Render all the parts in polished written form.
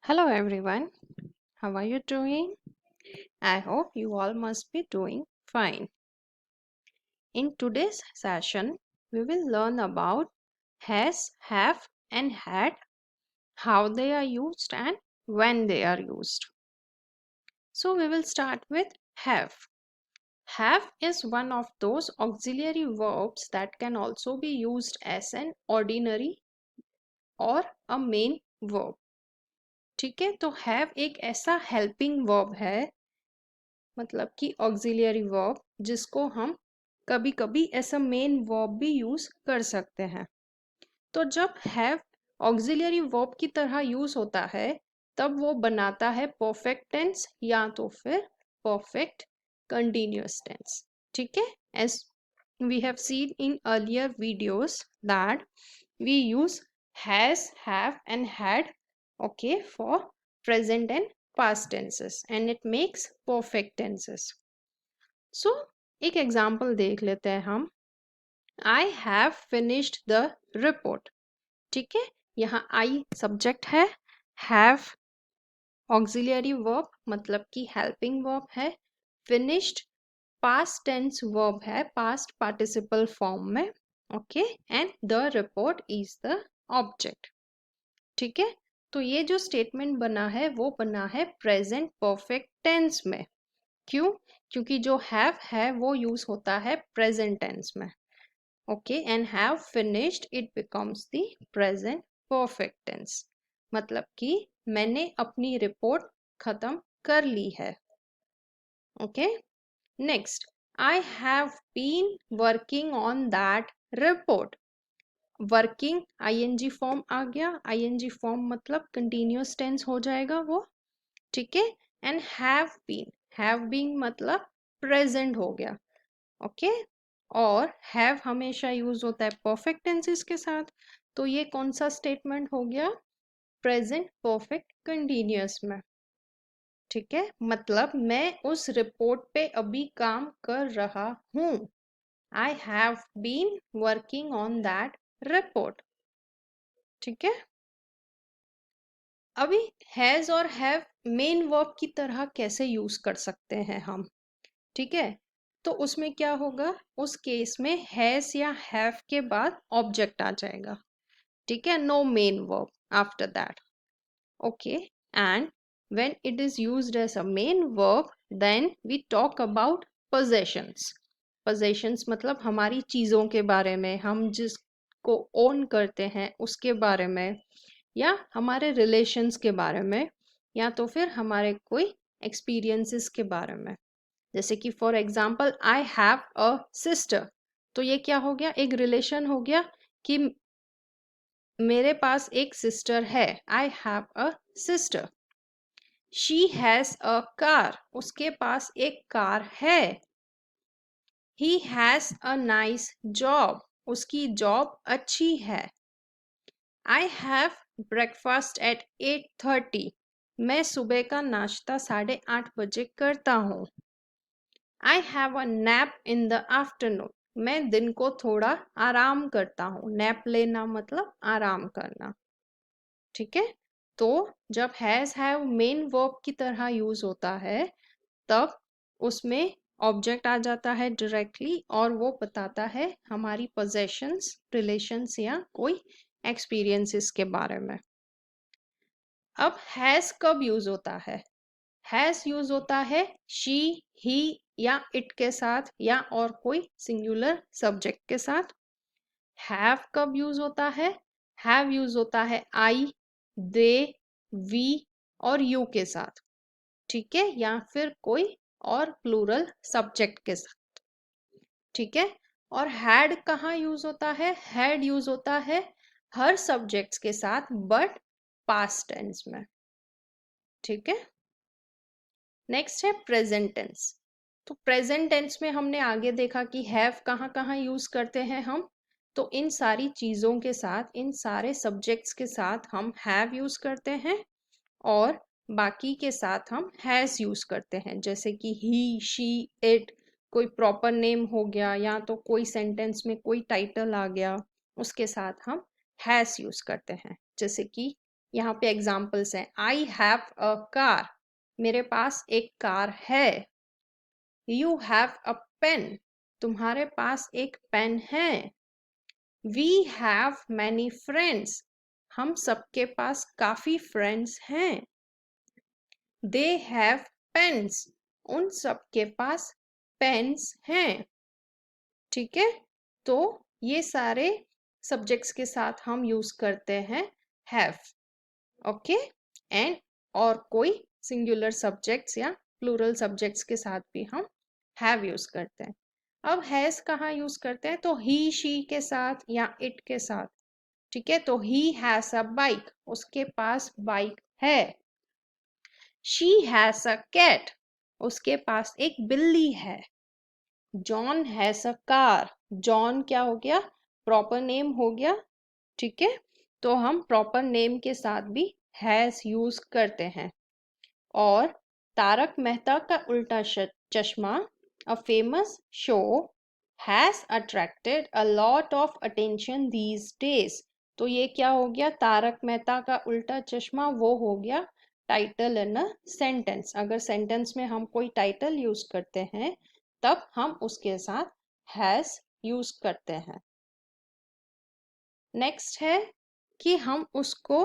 Hello everyone, how are you doing? I hope you all must be doing fine. In today's session, we will learn about has, have, and had, how they are used, and when they are used. So, we will start with have. Have is one of those auxiliary verbs that can also be used as an ordinary or a main verb. ठीक है, तो have एक ऐसा helping verb है, मतलब कि auxiliary verb जिसको हम कभी कभी एज अ मेन वर्ब भी यूज कर सकते हैं। तो जब हैव ऑक्सिलियरी वर्ब की तरह यूज होता है तब वो बनाता है परफेक्ट टेंस या तो फिर परफेक्ट कंटिन्यूअस टेंस। ठीक है, as we have seen in earlier videos that we use has, have and had, okay, for present and past tenses, and it makes perfect tenses. So एक example देख लेते हैं हम। I have finished the report। ठीक है, यहाँ I subject है, have auxiliary verb मतलब कि हेल्पिंग वर्ब है, finished past tense वर्ब है past participle फॉर्म में, okay, and the report is the object. ठीक है, तो ये जो स्टेटमेंट बना है वो बना है प्रेजेंट परफेक्ट टेंस में। क्यों? क्योंकि जो हैव है वो यूज होता है प्रेजेंट टेंस में, okay, and have finished it becomes the present perfect tense, मतलब कि मैंने अपनी रिपोर्ट खत्म कर ली है। Okay, next, I have been working on that report. Working ING form आ गया, आईएनजी फॉर्म मतलब कंटिन्यूअस टेंस हो जाएगा वो। ठीक है, एंड हैव बीन मतलब प्रेजेंट हो गया, ओके, और हैव हमेशा यूज होता है परफेक्ट टेंसेस के साथ, तो ये कौन सा स्टेटमेंट हो गया? प्रेजेंट परफेक्ट कंटिन्यूअस में। ठीक है, मतलब मैं उस रिपोर्ट पे अभी काम कर रहा हूं। I have been working on that report. ठीक है, अभी हैज और हैव मेन वर्ब की तरह कैसे यूज कर सकते हैं हम? ठीक है, तो उसमें क्या होगा, उस केस में हैज या हैव के बाद ऑब्जेक्ट आ जाएगा। ठीक है, no main verb after that, okay, and when it is used as a main verb then we talk about possessions. Possessions मतलब हमारी चीजों के बारे में, हम जिसको ओन करते हैं उसके बारे में, या हमारे रिलेशंस के बारे में, या तो फिर हमारे कोई एक्सपीरियंसेस के बारे में। जैसे कि for example I have a sister, तो ये क्या हो गया? एक रिलेशन हो गया कि मेरे पास एक सिस्टर है, I have a sister. She has a car, उसके पास एक कार है। He has a nice job, उसकी जॉब अच्छी है। आई हैव ब्रेकफास्ट एट 8:30, मैं सुबह का नाश्ता 8:30 बजे करता हूँ। I have a nap in the afternoon, मैं दिन को थोड़ा आराम करता हूँ। नैप लेना मतलब आराम करना। ठीक है, तो जब हैज हैव मेन वर्ब की तरह यूज होता है तब उसमें ऑब्जेक्ट आ जाता है डायरेक्टली, और वो बताता है हमारी पोजेशंस, रिलेशंस या कोई एक्सपीरियंसेस के बारे में। अब हैज कब यूज होता है? हैज यूज होता है शी, ही या इट के साथ, या और कोई सिंगुलर सब्जेक्ट के साथ। हैव कब यूज होता है? हैव यूज होता है आई, दे, वी और यू के साथ। ठीक है, या फिर कोई और प्लूरल सब्जेक्ट के साथ। ठीक है, और हैड कहाँ यूज होता है? हैड यूज होता है हर सब्जेक्ट्स के साथ बट पास्ट टेंस में। ठीक है, नेक्स्ट है प्रेजेंट टेंस। तो प्रेजेंट टेंस में हमने आगे देखा कि हैव कहाँ कहाँ यूज करते हैं हम, तो इन सारी चीजों के साथ, इन सारे सब्जेक्ट्स के साथ हम हैव यूज करते हैं, और बाकी के साथ हम हैज यूज करते हैं। जैसे कि ही, शी, इट, कोई प्रॉपर नेम हो गया, या तो कोई सेंटेंस में कोई टाइटल आ गया, उसके साथ हम हैज यूज करते हैं। जैसे कि यहाँ पे एग्जाम्पल्स हैं। आई हैव अ कार, मेरे पास एक कार है। यू हैव अ पेन, तुम्हारे पास एक पेन है। वी हैव मैनी फ्रेंड्स, हम सबके पास काफी फ्रेंड्स हैं। दे हैव पेन्स, उन सबके पास पेन्स हैं। ठीक है, तो ये सारे सब्जेक्ट्स के साथ हम यूज करते हैं हैव। ओके, एंड और कोई सिंगुलर सब्जेक्ट्स या प्लूरल सब्जेक्ट्स के साथ भी हम हैव यूज करते हैं। अब हैज कहाँ यूज करते हैं? तो ही शी के साथ या इट के साथ। ठीक है, तो ही हैज अ बाइक, उसके पास बाइक है। शी हैज अ कैट, उसके पास एक बिल्ली है। John has a car, John क्या हो गया? प्रॉपर नेम हो गया। ठीक है, तो हम प्रॉपर नेम के साथ भी हैज यूज करते हैं। और तारक मेहता का उल्टा चश्मा, a famous show, has attracted a lot of attention these days. तो ये क्या हो गया? तारक मेहता का उल्टा चश्मा, वो हो गया टाइटल इन अ सेंटेंस। अगर सेंटेंस में हम कोई टाइटल यूज करते हैं तब हम उसके साथ हैज यूज करते हैं। नेक्स्ट है कि हम उसको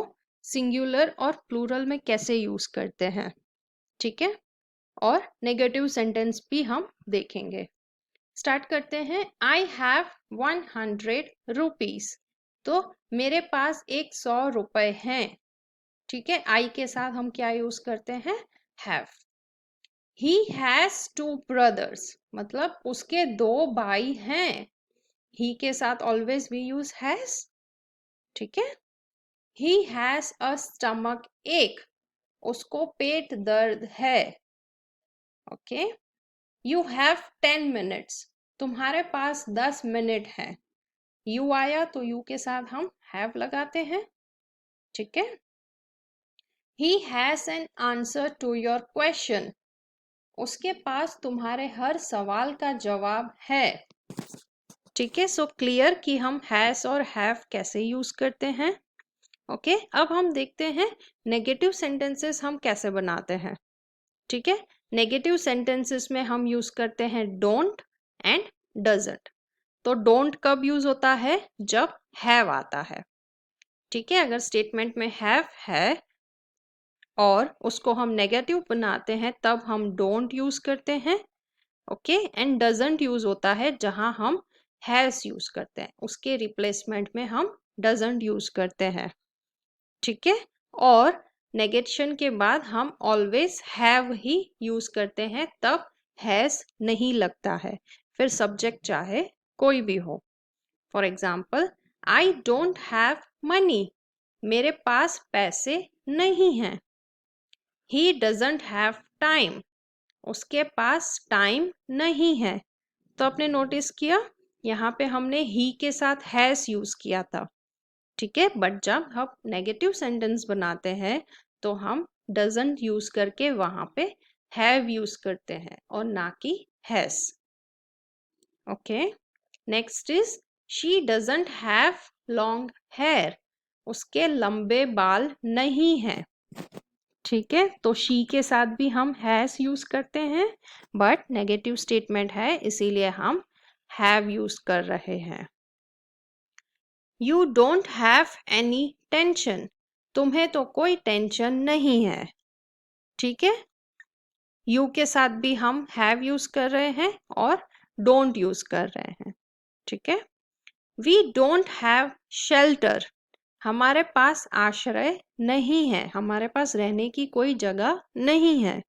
सिंगुलर और प्लूरल में कैसे यूज करते हैं। ठीक है, और नेगेटिव सेंटेंस भी हम देखेंगे। स्टार्ट करते हैं। आई हैव 100 रुपीज, तो मेरे पास 100 रुपए हैं। ठीक है, आई के साथ हम क्या यूज करते हैं? हैव। ही हैज 2 ब्रदर्स, मतलब उसके 2 भाई हैं। ही के साथ ऑलवेज वी यूज हैज। ठीक है, ही हैज अ स्टमक एक, उसको पेट दर्द है। ओके, यू हैव 10 मिनट्स, तुम्हारे पास 10 मिनट है। यू आया तो यू के साथ हम हैव लगाते हैं। ठीक है, he has an answer to your question, उसके पास तुम्हारे हर सवाल का जवाब है। ठीक है, सो क्लियर कि हम हैज और हैव कैसे यूज करते हैं। ओके, अब हम देखते हैं नेगेटिव सेंटेंसेस हम कैसे बनाते हैं। ठीक है, नेगेटिव सेंटेंसेस में हम यूज करते हैं डोंट एंड डजंट। तो डोंट कब यूज होता है? जब हैव आता है। ठीक है, अगर स्टेटमेंट में हैव है और उसको हम नेगेटिव बनाते हैं तब हम डोंट यूज करते हैं। ओके, एंड डजंट यूज होता है जहां हम हैज यूज करते हैं, उसके रिप्लेसमेंट में हम डजंट यूज करते हैं। ठीक है, और नेगेशन के बाद हम ऑलवेज हैव ही यूज करते हैं, तब हैज नहीं लगता है, फिर सब्जेक्ट चाहे कोई भी हो। For example, I don't have money, मेरे पास पैसे नहीं हैं। ही डजंट हैव टाइम, उसके पास टाइम नहीं है। तो आपने नोटिस किया यहाँ पे हमने ही के साथ हैज यूज किया था। ठीक है, बट जब हम नेगेटिव सेंटेंस बनाते हैं तो हम डजंट यूज करके वहां पे हैव यूज करते हैं और ना कि has. Okay, next is she doesn't have long hair, उसके लंबे बाल नहीं हैं। ठीक है, तो शी के साथ भी हम हैज यूज करते हैं, बट नेगेटिव स्टेटमेंट है इसीलिए हम हैव यूज कर रहे हैं। You don't have any tension, तुम्हें तो कोई टेंशन नहीं है। ठीक है, यू के साथ भी हम हैव यूज कर रहे हैं और डोंट यूज कर रहे हैं। ठीक है, वी डोंट हैव शेल्टर, हमारे पास आश्रय नहीं है, हमारे पास रहने की कोई जगह नहीं है।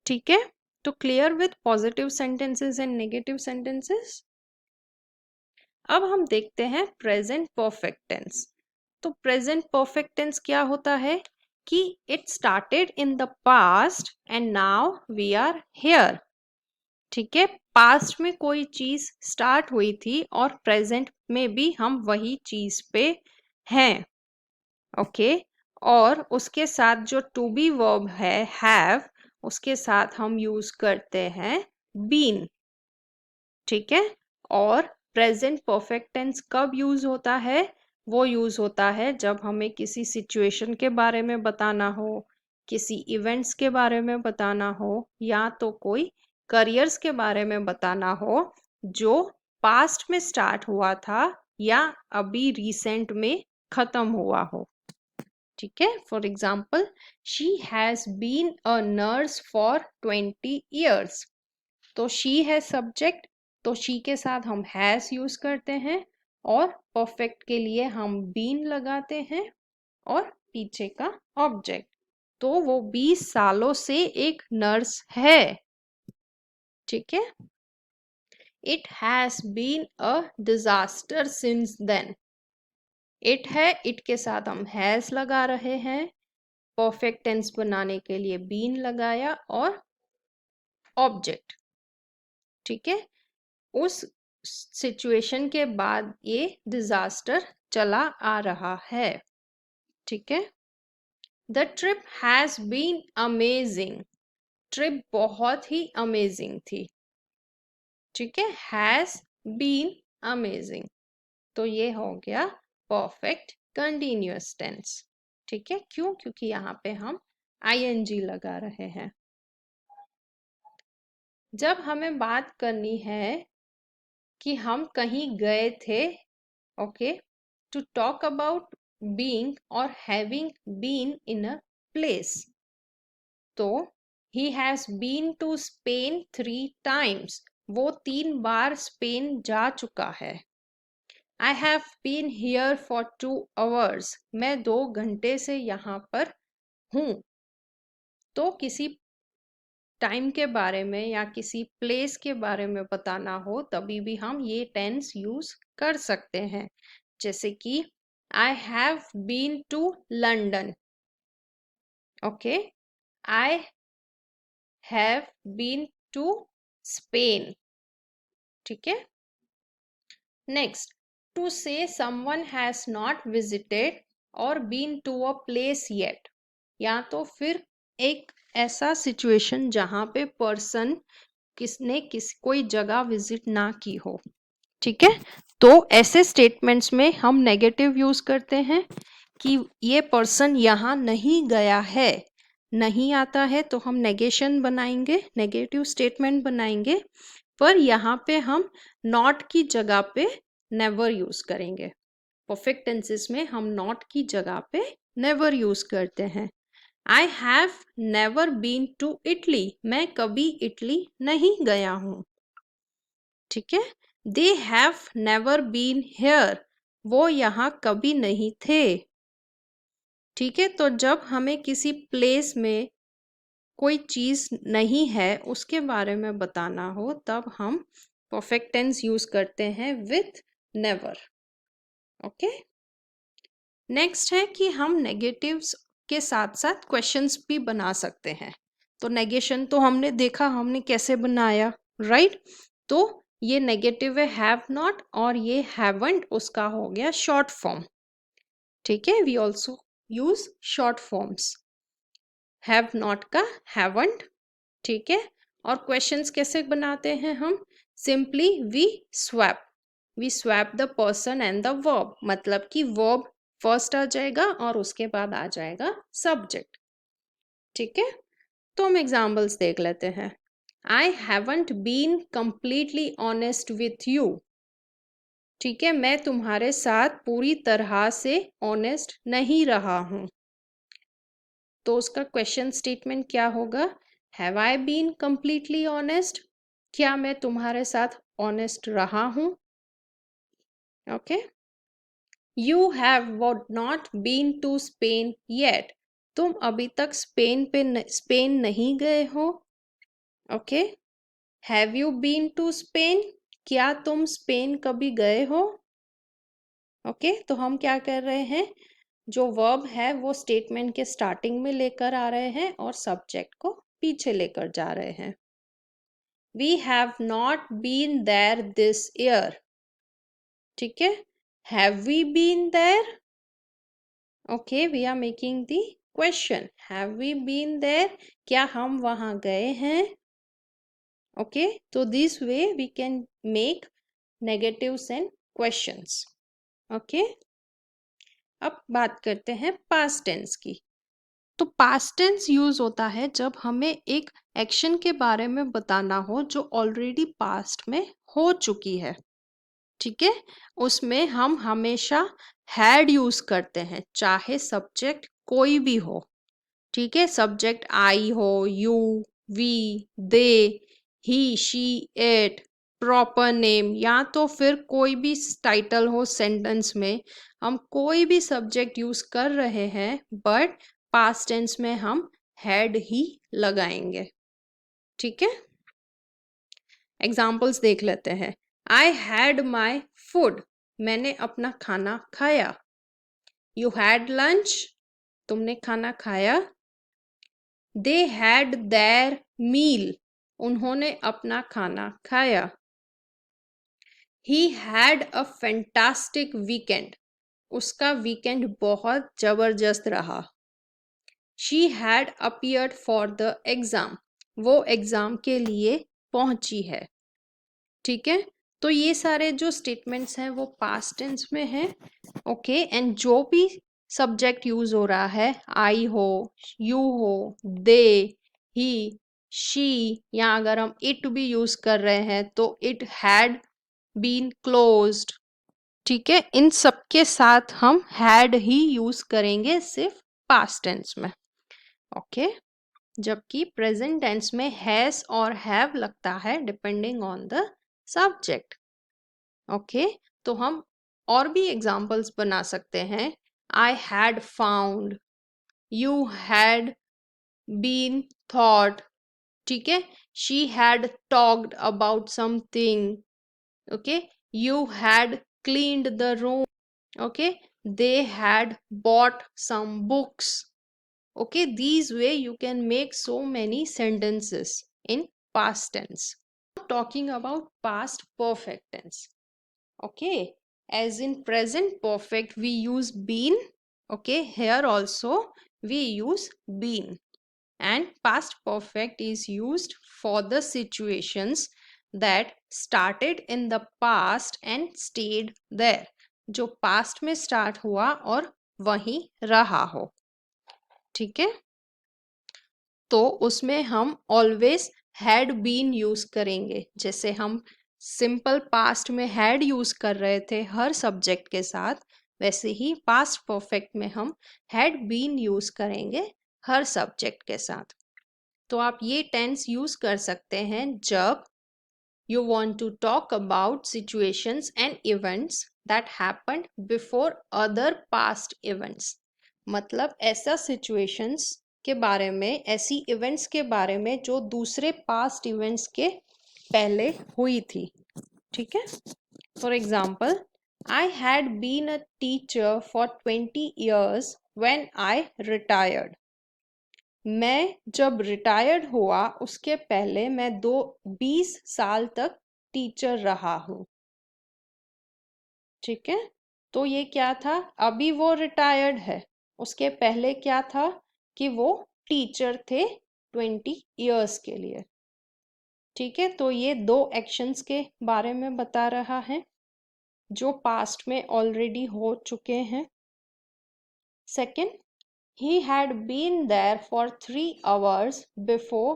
ठीक है, तो clear with positive sentences and negative sentences. अब हम देखते हैं प्रेजेंट परफेक्ट टेंस। तो प्रेजेंट परफेक्ट टेंस क्या होता है कि it started in the past and now we are here. ठीक है, पास्ट में कोई चीज स्टार्ट हुई थी और प्रेजेंट में भी हम वही चीज पे हैं। ओके, और उसके साथ जो टू बी वर्ब है हैव, उसके साथ हम यूज करते हैं बीन। ठीक है, और प्रेजेंट परफेक्ट टेंस कब यूज होता है? वो यूज़ होता है जब हमें किसी सिचुएशन के बारे में बताना हो, किसी इवेंट्स के बारे में बताना हो, या तो कोई करियर्स के बारे में बताना हो जो पास्ट में स्टार्ट हुआ था या अभी रिसेंट में खत्म हुआ हो। ठीक है, for example, she has been a nurse for 20 years. तो शी है सब्जेक्ट, तो शी के साथ हम हैज यूज करते हैं, और परफेक्ट के लिए हम बीन लगाते हैं, और पीछे का ऑब्जेक्ट। तो वो 20 सालों से एक नर्स है। ठीक है, it has been a disaster since then. It है, इट के साथ हम हैज लगा रहे हैं, परफेक्ट टेंस बनाने के लिए बीन लगाया, और ऑब्जेक्ट। ठीक है, उस सिचुएशन के बाद ये डिजास्टर चला आ रहा है। ठीक है, the trip has been amazing. Trip बहुत ही अमेजिंग थी। ठीक है, हैज बीन अमेजिंग, तो ये हो गया परफेक्ट कंटिन्यूअस टेंस। ठीक है, क्यों? क्योंकि यहाँ पे हम आईएनजी लगा रहे हैं। जब हमें बात करनी है कि हम कहीं गए थे, okay, to talk about being और having been in a place, तो he has been to Spain 3 times। वो 3 बार स्पेन जा चुका है। I have been here for 2 hours। मैं 2 घंटे से यहाँ पर हूँ। तो किसी टाइम के बारे में या किसी प्लेस के बारे में बताना हो, तभी भी हम ये टेंस यूज कर सकते हैं। जैसे कि I have been to London. Okay, I have been to Spain. ठीक है, next, to say someone has not visited और been to a place yet, या तो फिर एक ऐसा सिचुएशन जहां पे पर्सन किसने कोई जगह विजिट ना की हो। ठीक है, तो ऐसे स्टेटमेंट्स में हम नेगेटिव यूज करते हैं कि ये पर्सन यहाँ नहीं गया है। नहीं आता है तो हम नेगेशन बनाएंगे, नेगेटिव स्टेटमेंट बनाएंगे, पर यहाँ पे हम नॉट की जगह पे नेवर यूज करेंगे। परफेक्ट टेंसेस में हम नॉट की जगह पे नेवर यूज करते हैं। I have never been to Italy. मैं कभी इटली नहीं गया हूँ। ठीक है, they have never been here. वो यहाँ कभी नहीं थे। ठीक है, तो जब हमें किसी प्लेस में कोई चीज नहीं है उसके बारे में बताना हो, तब हम परफेक्ट टेंस यूज करते हैं विथ नेवर। ओके, नेक्स्ट है कि हम नेगेटिव्स के साथ साथ क्वेश्चंस भी बना सकते हैं। तो नेगेशन तो हमने देखा हमने कैसे बनाया, राइट? तो ये नेगेटिव है हैव नॉट, और ये हैवंट उसका हो गया शॉर्ट फॉर्म। ठीक है, we also use short forms, have not का हैवंट। ठीक है, और क्वेश्चंस कैसे बनाते हैं हम? Simply we swap the person and the verb, मतलब कि वर्ब फर्स्ट आ जाएगा और उसके बाद आ जाएगा सब्जेक्ट। ठीक है, तो हम एग्जाम्पल्स देख लेते हैं। I haven't been completely honest with you. ठीक है, मैं तुम्हारे साथ पूरी तरह से ऑनेस्ट नहीं रहा हूं। तो उसका क्वेश्चन स्टेटमेंट क्या होगा? Have I been completely honest? क्या मैं तुम्हारे साथ ऑनेस्ट रहा हूं? Okay, you have not been to Spain yet. तुम अभी तक स्पेन नहीं गए हो। Okay, have you been to Spain? क्या तुम स्पेन कभी गए हो? ओके, तो हम क्या कर रहे हैं, जो वर्ब है वो स्टेटमेंट के स्टार्टिंग में लेकर आ रहे हैं और सब्जेक्ट को पीछे लेकर जा रहे हैं। We have not been there this year. ठीक है, have we been there? Okay, we are making the question, have we been there? क्या हम वहां गए हैं? ओके, तो this way we can make negatives and questions. Okay, अब बात करते हैं पास्ट टेंस की। तो पास्ट टेंस यूज होता है जब हमें एक एक्शन के बारे में बताना हो जो ऑलरेडी पास्ट में हो चुकी है। ठीक है, उसमें हम हमेशा हैड यूज करते हैं, चाहे सब्जेक्ट कोई भी हो। ठीक है, सब्जेक्ट आई हो, you, we, they, he, she, it, proper name, या तो फिर कोई भी टाइटल हो सेंटेंस में, हम कोई भी सब्जेक्ट यूज कर रहे हैं बट पास्ट टेंस में हम हैड ही लगाएंगे। ठीक है, एग्जाम्पल्स देख लेते हैं। आई हैड माई फूड, मैंने अपना खाना खाया। यू हैड लंच, तुमने खाना खाया। दे हैड देयर मील, उन्होंने अपना खाना खाया। He had a fantastic weekend, उसका वीकेंड बहुत जबरदस्त रहा। She had appeared for the exam, वो एग्जाम के लिए पहुंची है। ठीक है, तो ये सारे जो स्टेटमेंट्स हैं वो पास्ट टेंस में हैं। ओके, एंड जो भी सब्जेक्ट यूज हो रहा है, आई हो, यू हो, दे, ही, शी, या अगर हम इट भी यूज कर रहे हैं तो इट हैड बीन क्लोज्ड। ठीक है, इन सब के साथ हम हैड ही यूज करेंगे सिर्फ पास्ट टेंस में। ओके, जबकि प्रेजेंट टेंस में हैज और हैव लगता है depending on the subject. Okay, तो हम और भी एग्जाम्पल्स बना सकते हैं। I had found, you had been thought. ठीक है, she had talked about something. Okay, you had cleaned the room. Okay, they had bought some books. Okay, these way you can make so many sentences in past tense. Talking about past perfect tense. Okay, as in present perfect we use been. Okay, here also we use been, and past perfect is used for the situations that started in the past and stayed there, जो past में start हुआ और वहीं रहा हो। ठीक है, तो उसमें हम ऑलवेज हैड बीन यूज करेंगे। जैसे हम सिंपल पास्ट में हैड यूज कर रहे थे हर सब्जेक्ट के साथ, वैसे ही पास्ट परफेक्ट में हम हैड बीन यूज करेंगे हर सब्जेक्ट के साथ। तो आप ये टेंस यूज कर सकते हैं जब you want to talk about situations and events that happened before other past events। मतलब ऐसा situations के बारे में, ऐसी events के बारे में जो दूसरे past events के पहले हुई थी। ठीक है, for example, I had been a teacher for 20 years when I retired। मैं जब रिटायर्ड हुआ उसके पहले मैं 20 साल तक टीचर रहा हूँ। ठीक है, तो ये क्या था, अभी वो रिटायर्ड है, उसके पहले क्या था कि वो टीचर थे 20 इयर्स के लिए। ठीक है, तो ये दो एक्शंस के बारे में बता रहा है जो पास्ट में ऑलरेडी हो चुके हैं। Second, he had been there for 3 hours before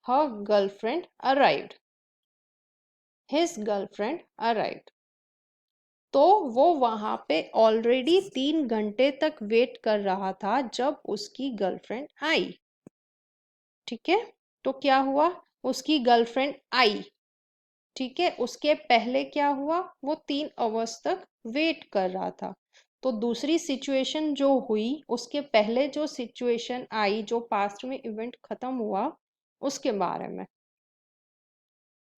her girlfriend arrived। His girlfriend arrived। तो वो वहां पे ऑलरेडी 3 घंटे तक वेट कर रहा था जब उसकी गर्लफ्रेंड आई। ठीक है, तो क्या हुआ, उसकी गर्लफ्रेंड आई। ठीक है, उसके पहले क्या हुआ, वो 3 आवर्स तक वेट कर रहा था। तो दूसरी सिचुएशन जो हुई उसके पहले जो सिचुएशन आई, जो पास्ट में इवेंट खत्म हुआ, उसके बारे में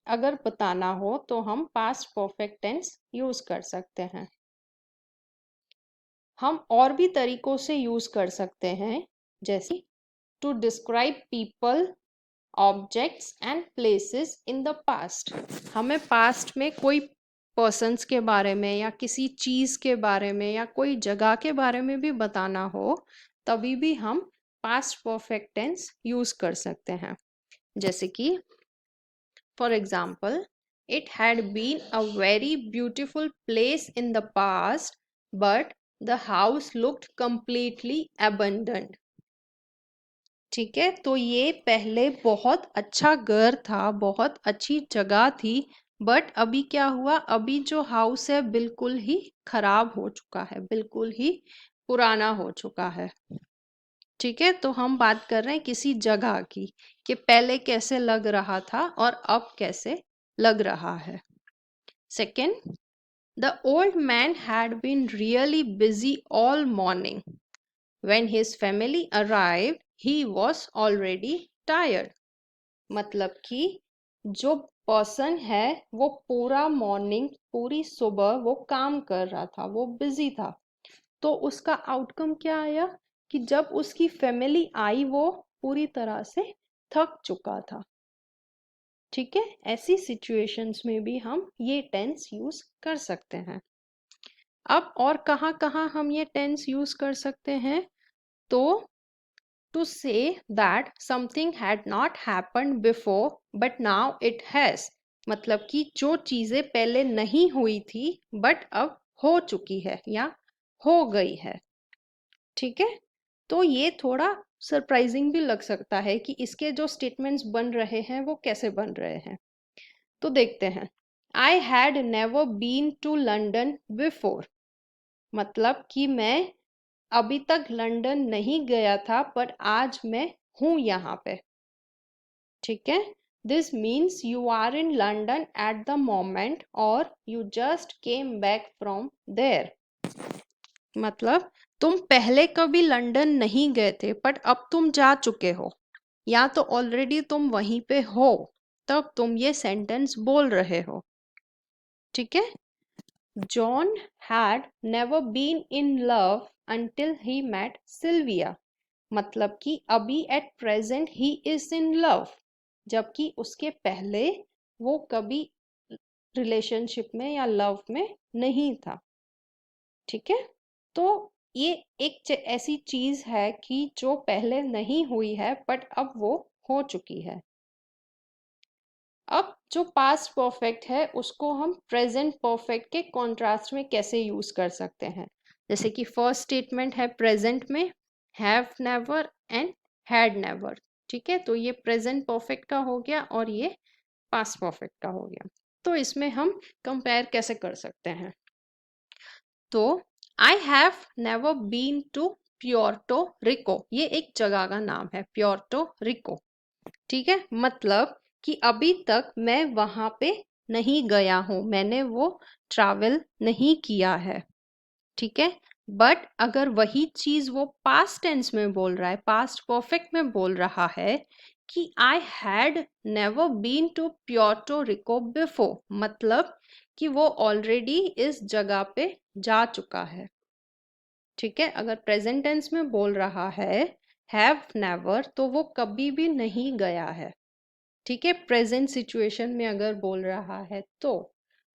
अगर बताना हो तो हम पास्ट परफेक्ट टेंस यूज कर सकते हैं। हम और भी तरीकों से यूज कर सकते हैं, जैसे to describe people, objects and places in the past. हमें पास्ट में कोई पर्सन्स के बारे में या किसी चीज के बारे में या कोई जगह के बारे में भी बताना हो, तभी भी हम पास्ट परफेक्ट टेंस यूज कर सकते हैं। जैसे कि for example, it had been a very beautiful place in the past but the house looked completely abandoned. ठीक है, तो ये पहले बहुत अच्छा घर था, बहुत अच्छी जगह थी, बट अभी क्या हुआ, अभी जो हाउस है बिल्कुल ही खराब हो चुका है, बिल्कुल ही पुराना हो चुका है। ठीक है, तो हम बात कर रहे हैं किसी जगह की कि पहले कैसे लग रहा था और अब कैसे लग रहा है। Second, the old man had been really busy all morning. When his family arrived, he was already tired. मतलब कि जो पर्सन है वो पूरा मॉर्निंग, पूरी सुबह वो काम कर रहा था, वो बिजी था। तो उसका आउटकम क्या आया कि जब उसकी फैमिली आई वो पूरी तरह से थक चुका था। ठीक है, ऐसी सिचुएशंस में भी हम ये टेंस यूज कर सकते हैं। अब और कहाँ कहाँ हम ये टेंस यूज कर सकते हैं, तो to say that something had not happened before but now it has, मतलब कि जो चीजें पहले नहीं हुई थी बट अब हो चुकी है या हो गई है। ठीक है, तो ये थोड़ा सरप्राइजिंग भी लग सकता है कि इसके जो स्टेटमेंट्स बन रहे हैं वो कैसे बन रहे हैं। तो देखते हैं। I had never been to London before, मतलब कि मैं अभी तक लंदन नहीं गया था पर आज मैं हूं यहाँ पे। ठीक है, this means you are in London at the moment और you just came back from there. मतलब तुम पहले कभी लंदन नहीं गए थे बट अब तुम जा चुके हो, या तो ऑलरेडी तुम वहीं पे हो, तब तुम ये सेंटेंस बोल रहे हो। ठीक है, John had never been in love until he met Sylvia, मतलब कि अभी at present he is in love, जबकि उसके पहले वो कभी रिलेशनशिप में या लव में नहीं था। ठीक है, तो ये एक ऐसी चीज है कि जो पहले नहीं हुई है बट अब वो हो चुकी है। अब जो पास्ट परफेक्ट है उसको हम प्रेजेंट परफेक्ट के कॉन्ट्रास्ट में कैसे यूज कर सकते हैं। जैसे कि फर्स्ट स्टेटमेंट है प्रेजेंट में have never and had never. ठीक है, तो ये प्रेजेंट परफेक्ट का हो गया और ये पास्ट परफेक्ट का हो गया। तो इसमें हम कंपेयर कैसे कर सकते हैं, तो I have never been to Puerto Rico, ये एक जगह का नाम है प्योर्टो रिको। ठीक है, मतलब कि अभी तक मैं वहां पे नहीं गया हूं, मैंने वो ट्रैवल नहीं किया है। ठीक है, बट अगर वही चीज वो पास्ट टेंस में बोल रहा है, पास्ट परफेक्ट में बोल रहा है कि I had never been to Puerto Rico before, मतलब कि वो ऑलरेडी इस जगह पे जा चुका है। ठीक है, अगर प्रेजेंट टेंस में बोल रहा है हैव नेवर, तो वो कभी भी नहीं गया है। ठीक है, प्रेजेंट सिचुएशन में अगर बोल रहा है तो,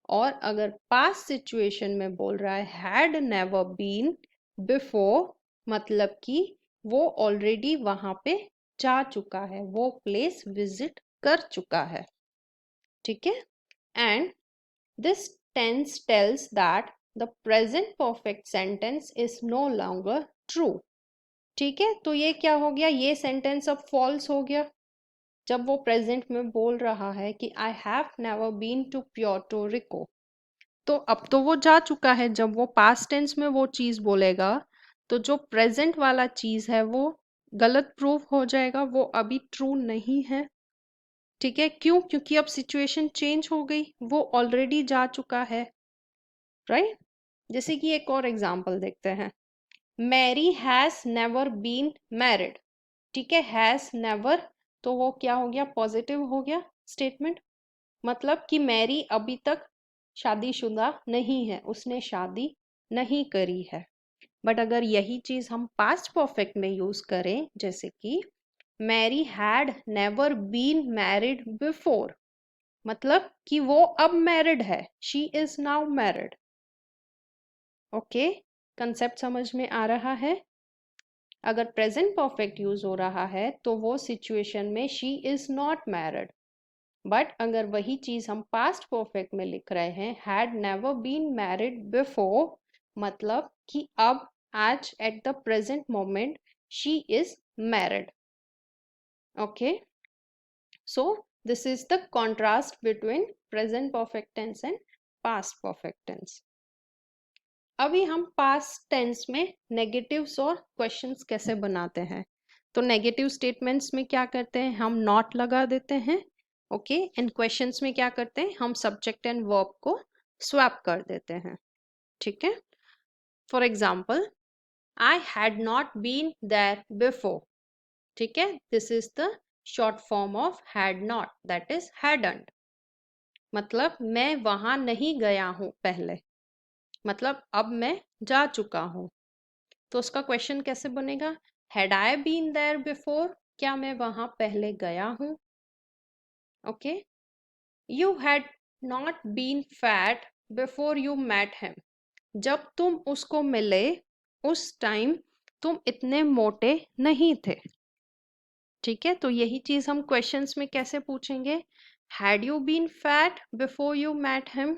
और अगर पास्ट सिचुएशन में बोल रहा है हैड नेवर बीन बिफोर, मतलब कि वो ऑलरेडी वहां पे जा चुका है, वो प्लेस विजिट कर चुका है। ठीक है, and this tense tells that the present perfect sentence is no longer true. ठीक है, तो ये क्या हो गया, ये सेंटेंस अब फॉल्स हो गया जब वो प्रेजेंट में बोल रहा है कि I have never been to Puerto Rico. तो अब तो वो जा चुका है, जब वो पास्ट टेंस में वो चीज बोलेगा तो जो प्रेजेंट वाला चीज है वो गलत प्रूव हो जाएगा, वो अभी ट्रू नहीं है। ठीक है, क्यों, क्योंकि अब सिचुएशन चेंज हो गई, वो ऑलरेडी जा चुका है। राइट, जैसे कि एक और एग्जांपल देखते हैं। Mary has never been married. ठीक है, हैज नेवर, तो वो क्या हो गया, पॉजिटिव हो गया स्टेटमेंट, मतलब कि मैरी अभी तक शादीशुदा नहीं है, उसने शादी नहीं करी है। बट अगर यही चीज हम पास्ट परफेक्ट में यूज करें, जैसे कि Mary had never been married before, मतलब कि वो अब मैरिड है, she is now married. Okay, concept समझ में आ रहा है। अगर प्रेजेंट परफेक्ट यूज हो रहा है तो वो सिचुएशन में she is not married, but अगर वही चीज हम पास्ट परफेक्ट में लिख रहे हैं had never been married before, मतलब कि अब आज at the present moment she is married. Okay, so this is the contrast between present perfect tense and past perfect tense. अभी हम पास्ट टेंस में नेगेटिव्स और क्वेश्चंस कैसे बनाते हैं. तो नेगेटिव स्टेटमेंट्स में क्या करते हैं, हम नॉट लगा देते हैं. ओके, एंड क्वेश्चंस में क्या करते हैं, हम सब्जेक्ट एंड वर्ब को स्वैप कर देते हैं. ठीक है. For example, I had not been there before. ठीक है, this is the short form of had not, that is hadn't. मतलब मैं वहां नहीं गया हूं पहले, मतलब अब मैं जा चुका हूं. तो उसका क्वेश्चन कैसे बनेगा, had I been there before, क्या मैं वहां पहले गया हूं. Okay, you had not been fat before you met him. जब तुम उसको मिले उस टाइम तुम इतने मोटे नहीं थे. ठीक है, तो यही चीज हम क्वेश्चंस में कैसे पूछेंगे, had you been fat before you met him.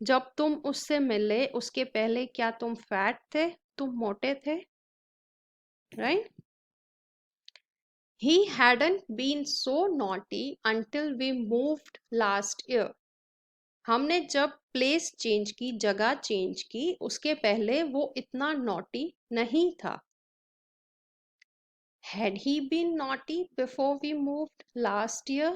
जब तुम उससे मिले उसके पहले क्या तुम फैट थे, तुम मोटे थे, right. He hadn't been so naughty until we moved last year. हमने जब प्लेस चेंज की, जगह चेंज की, उसके पहले वो इतना नॉटी नहीं था. Had he been naughty before we moved last year?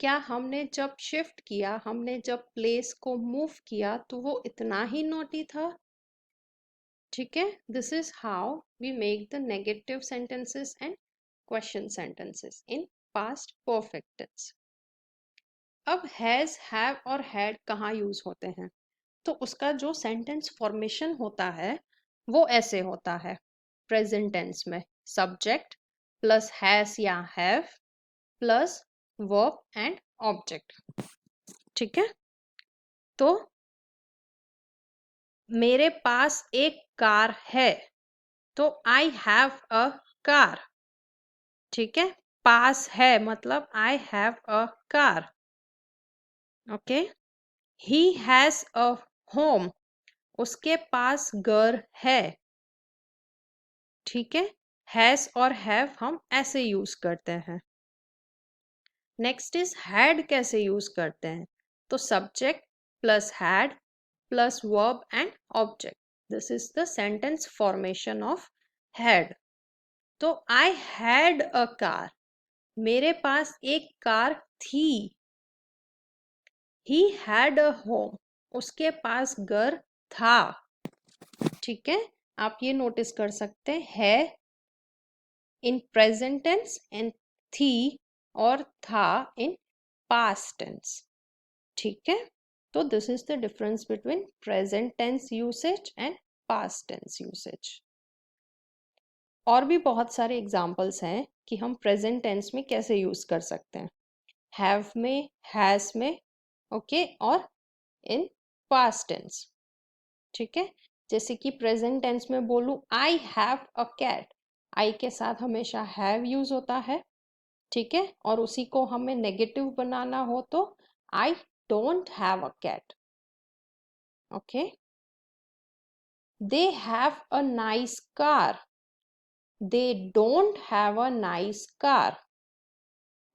क्या हमने जब शिफ्ट किया, हमने जब प्लेस को मूव किया तो वो इतना ही नॉटी था. ठीक है, this is how we make the negative sentences and question sentences in past perfect tense. अब हैज, हैव और हैड कहाँ यूज होते हैं, तो उसका जो सेंटेंस फॉर्मेशन होता है वो ऐसे होता है. प्रेजेंट टेंस में सब्जेक्ट प्लस हैज या have plus verb and object. ठीक है, तो मेरे पास एक कार है, तो आई हैव अ कार. ठीक है, पास है मतलब I have a car. Okay, he has a home, उसके पास घर है. ठीक है, हैज और हैव हम ऐसे यूज करते हैं. नेक्स्ट इज हैड कैसे यूज करते हैं, तो subject plus had plus verb and object. This is the sentence formation of had. तो आई हैड अ कार, मेरे पास एक कार थी. ही हैड अ होम, उसके पास घर था. ठीक है, आप ये नोटिस कर सकते हैं इन प्रेजेंट टेंस एंड थी और था इन पास्ट टेंस. ठीक है, तो this is the difference between present tense usage and past tense usage. और भी बहुत सारे एग्जांपल्स हैं कि हम प्रेजेंट टेंस में कैसे यूज कर सकते हैं, हैव में, हैज में, ओके, और इन पास्ट टेंस. ठीक है, जैसे कि प्रेजेंट टेंस में बोलूं आई हैव अ कैट, आई के साथ हमेशा हैव यूज होता है. ठीक है, और उसी को हमें नेगेटिव बनाना हो तो I don't have a cat. Okay, they have a nice car, they don't have a nice car.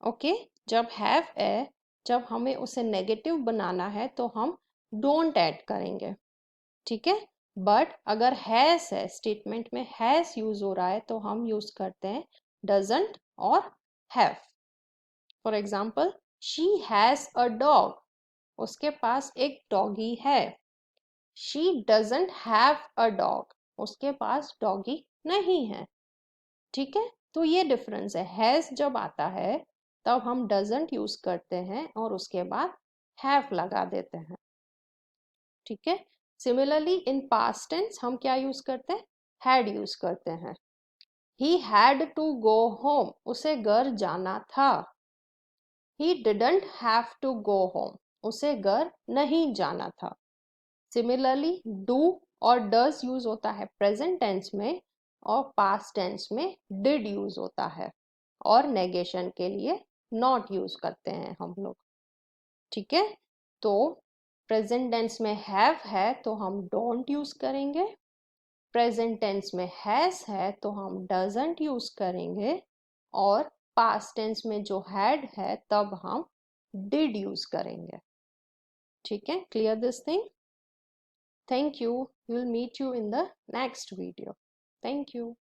Okay, जब हैव है, जब हमें उसे नेगेटिव बनाना है तो हम डोंट ऐड करेंगे. ठीक है, बट अगर हैज है, स्टेटमेंट में हैज यूज हो रहा है तो हम यूज करते हैं डजंट और have. For example, she has a dog, उसके पास एक डॉगी है. She doesn't have a dog, उसके पास डॉगी नहीं है. ठीक है, तो ये डिफरेंस है. हैज जब आता है तब हम डजंट यूज करते हैं और उसके बाद हैव लगा देते हैं. ठीक है, सिमिलरली इन पास्ट टेंस हम क्या यूज करते हैं, हैड यूज करते हैं. He had to go home, उसे घर जाना था. He didn't have to go home, उसे घर नहीं जाना था. सिमिलरली डू और डज यूज होता है प्रेजेंट टेंस में और पास्ट टेंस में डिड यूज होता है, और नेगेशन के लिए नॉट यूज करते हैं हम लोग. ठीक है, तो प्रेजेंट टेंस में हैव है तो हम डोंट यूज करेंगे, प्रेजेंट टेंस में हैज है तो हम डजंट यूज करेंगे, और पास्ट टेंस में जो हैड है तब हम डिड यूज करेंगे। ठीक है, clear this thing? Thank you, will meet you in the next video. Thank you.